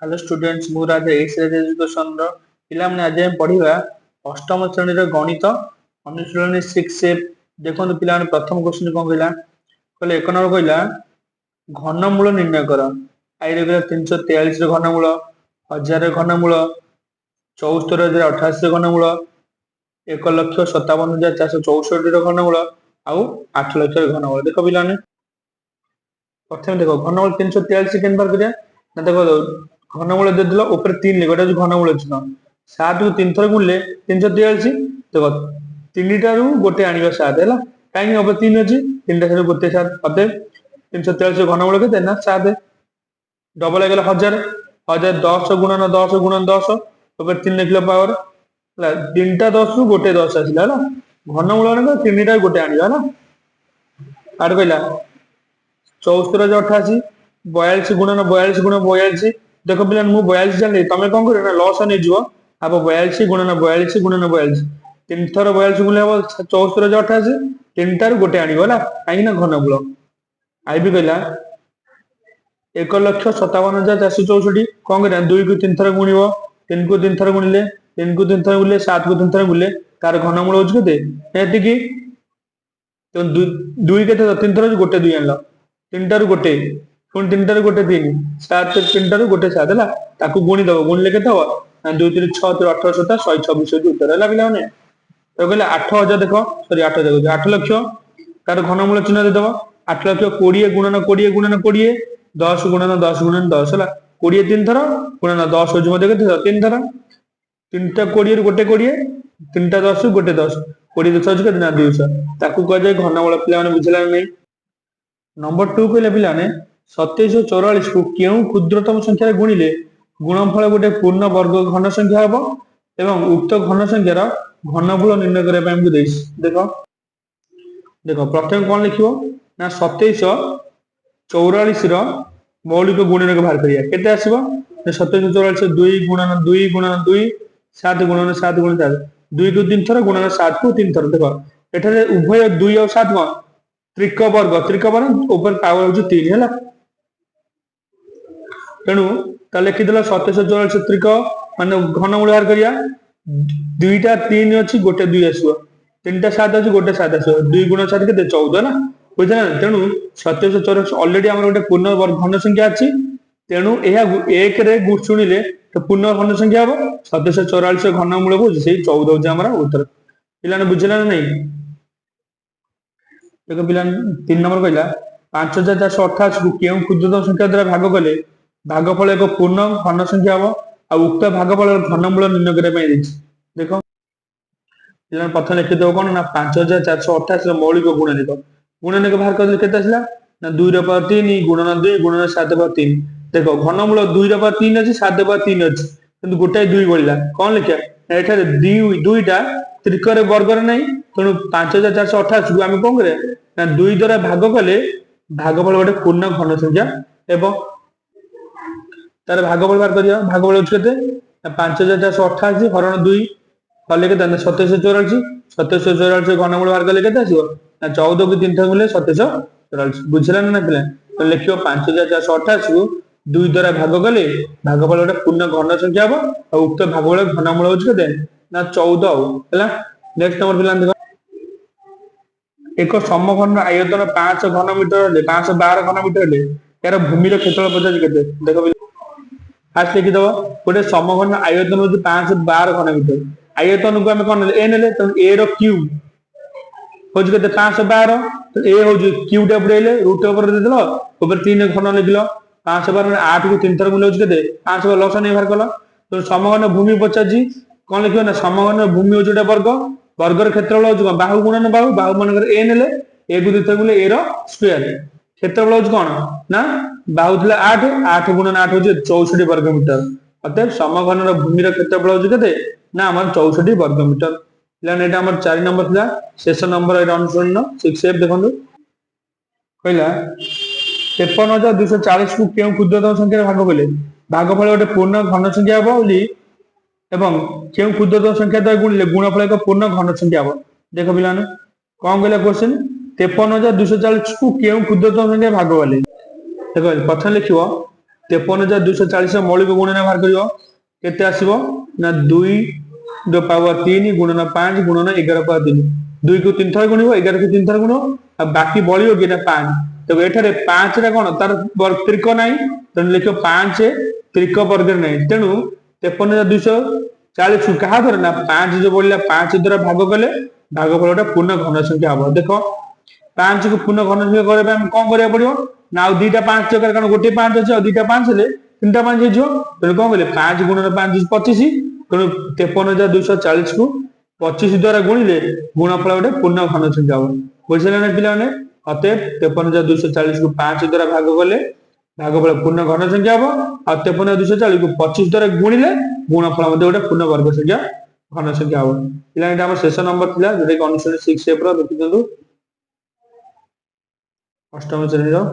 hello students मु राजा education पिला माने आज हम पढ़िबा अष्टम श्रेणी रो गणित अनुशीलनी 6 से देखंतु पिला माने प्रथम क्वेश्चन कोन कहला कहले एक नंबर कहला घनमूल निर्णय कर आई रे 343 रो घनमूल 1000 रो घनमूल 74088 रो घनमूल 1,57,464 रो घनमूल आउ 8 लाख रो घनमूल देखो पिला माने प्रथम देखो घनमूल 343 केन बार करिया ना देखो घनमूल दे दिलो ऊपर 3 लिखो एटा घनमूल अछि न 7 को 3 थर गुणले 343 देखो तीनटा रु गोटे आनिबा 7 हैला काई ऊपर 3 अछि तीनटा से गोटे 7 अते 343 घनमूल केते ना 7 डबल हो गेला 1000 1000 10 गुणन 10 गुणन 10 ऊपर 3 लिखलो पावर हैला तीनटा 10 रु गोटे 10 आसिला हैला घनमूल ने तीनटा गोटे आनिबा हैला आड कहला 74,88 42 गुणन 42 गुणन 42 देखो पिला मु 42 जान तमे कोन करियो ना लॉस नै जीवो अब 42 गुणन 42 गुणन 42 तीन थर 42 गुणले हो 74,88 तीनटार गोटे आनिबो होला काई ना घनमूल आई भी कहला 1,57,464 कोन करिया 2 को 3 थर गुणिबो 3 को 3 थर गुणिले 3 को 3 थर गुणिले 7 को 3 थर गुणिले तार घनमूल होछ केते एति की तो 2 केते 3 थर गोटे 2 आनलो तीनटार गोटे पुणी तीनटार गोटे 3 7 तीनटार गोटे 7 हैला ताकू गुणी दबो गुणले केते हो 2 3 6 3 18 7 126 उत्तर हैला पिला माने तो कहले 8000 देखो सॉरी 8000 देखो 8 लाख तार घनमूल चिन्ह दे दबो 8 लाख 20 गुणन 20 गुणन 20 10 गुणन 10 गुणन 10 हैला 20 तीन थर गुणन 10 होज मते केते तीन थर तीनटा 20 रु गोटे 20 तीनटा 10 रु गोटे 10 20 10 केते ना 200 ताकू कह जाय घनमूल पिला माने बुझला नै नंबर 2 कहले पिला ने 2744 को केउ क्षुद्रतम संख्या गुणिले गुणनफल गोटे पूर्ण वर्ग घन संख्या हबो एवं उक्त घन संख्यार घनमूल निर्णय करे पय हमकु देइस देखो देखो प्रथम कोन लिखिबो ना 2744 रो मौलिक गुणनक बाहर करिया केते आसीबो 2744 2 गुणन 2 गुणन 2 7 गुणन 7 गुणन 7 2 को 3 थर गुणन 7 को 3 थर देखो एठारे उभय 2 और 7 को त्रिक वर्ग ऊपर पावर हो 3 है तेणु लिखिद 2744 त्रिक मान घनमूल बाहर करिया दुईटा 3 अच्छी गोटे 2 आसो 3टा 7 अच्छी गोटे 7 आसो 2 गुण 7 के 14 ना बुझे ना तेणु 2744 ऑलरेडी आम गोटे पूर्ण वर्ग घन संख्या अच्छी तेणु यह एक रे गुणुले तो पूर्ण घन संख्या हम 2744 घनमूल को 14 हो उत्तर पिला बुझला ना नहीं देखो पिला 3 नंबर कहला 5488 को केउ क्षुद्रतम संख्या द्वारा भाग कले भागफल एक पूर्ण घन संख्या हम आ उक्त भागफल घनमूल निर्णय करे पय दिछि देखो पिला प्रथम लिखि दो कोन ना 5488 रो मौलिक गुणनक बाहर करले केते आसला ना 2 रो पावर 3 गुणन 2 गुणन 7 पावर 3 देखो घनमूल 2 रो पावर 3 अछि 7 पावर 3 अछि किंतु गोटे 2 बोलिला कोन लिखिया एठारे 2टा त्रिकर वर्ग रे नै तेणु 5488 को आम कौन करे ना 2 द्वारा भाग कले भागफल गोटे पूर्ण घन संख्या एवं तार भागफल बाहर करिया भागफल होछ केते 5488 हरण 2 कले केते 2744 2744 घनमूल बाहर कले केते आसीबो ना 14 को 3 थर मिले 2744 बुझला ना पिला तो लिखियो 5488 को 2 द्वारा भाग कले भागफल गोटे पूर्ण घन संख्या हो और उक्त भागफल घनमूल होछ केते ना 14 हैला नेक्स्ट नंबर पिला देखो एक समघन आयतन 5 घन मीटर ले 512 घन मीटर ले यार भूमि रो क्षेत्रफल पचास केते देखो फास्ट लिखि दबो गोटे समघन आयतन हो 512 घन मीटर आयतन को हम कोन ए नेले तो ए रो क्यूब हो केते 512 तो ए हो क्यूब टे पड़ेले रूट ऊपर दे देलो ऊपर 3 घन लिखलो 512 8 को 3 थर गुण हो केते 5 लस नै बाहर कलो तो समघन भूमि पचास कोन लिखियो ना समघन भूमि हो जोटा वर्ग वर्गर क्षेत्रफल हो बाहु गुणन बाहु बाहु मानकर ए नेले ए को 2 थर गुणले ए रो स्क्वायर क्षेत्रफल हो कोन ना बाहु थिला 8 8 गुणन 8 हो 64 वर्ग मीटर अतः समघन रो भूमि रो क्षेत्रफल हो केते ना हमर 64 वर्ग मीटर लेन एटा हमर 4 नंबर थिला शेष नंबर एटा अनुसरण 6 एफ देखंदु कहला 53240 को केउ क्षुद्रतम संख्या रे भाग कले भागफल गोटे पूर्ण घन संख्या हो बोली एवं केउ क्षुद्रतम संख्या द्वारा गुणिले गुणफल एक पूर्ण घन संख्या हो देखो पिलाने कौन कहला क्वेश्चन 53240 को केउ क्षुद्रतम संख्या भाग कले देखो प्रथम लिखिबो 53,240 मौलिक गुणन बाहर करियो केते आसीबो ना 2 द पावर 3 गुणन 5 गुणन 11 पावर 3 2 को 3 थर गुणिबो 11 को 3 थर गुणो आ बाकी बळियो कि ना 5 तो एठारे 5 रे कोन तार त्रिक नाही तने लिखो 5 त्रिक वर्ग नाही तेनु 53,240 को कहा धर ना 5 जो बोलला 5 द्वारा भाग कले भागफलटा पूर्ण घन संख्या हबो देखो 5 को पूर्ण घन संख्या करे हम कोन करिया पड़ियो ना आ दुईटा 5 जगह कारण गोटे 5 अछि आ दुईटा 5 हेले तीनटा 5 हे जो तेनु कोन बोले 5 गुणन 5 25 तेनु 53,240 को 25 द्वारा गुणिले गुणफल गोटे पूर्ण घन संख्या हबो बुझिले ना पिला माने अतएव 53,240 को 5 द्वारा भाग कले भागफल पूर्ण घन संख्या हबो आ 53,240 को 25 द्वारा गुणिले गुणफल मध्ये गोटे पूर्ण वर्ग संख्या घन संख्या हबो पिला एटा हमर शेष नंबर थिला जेटा कि अनुसरण 6 स्टेप रो देखि दंतु अष्टम श्रेणी रो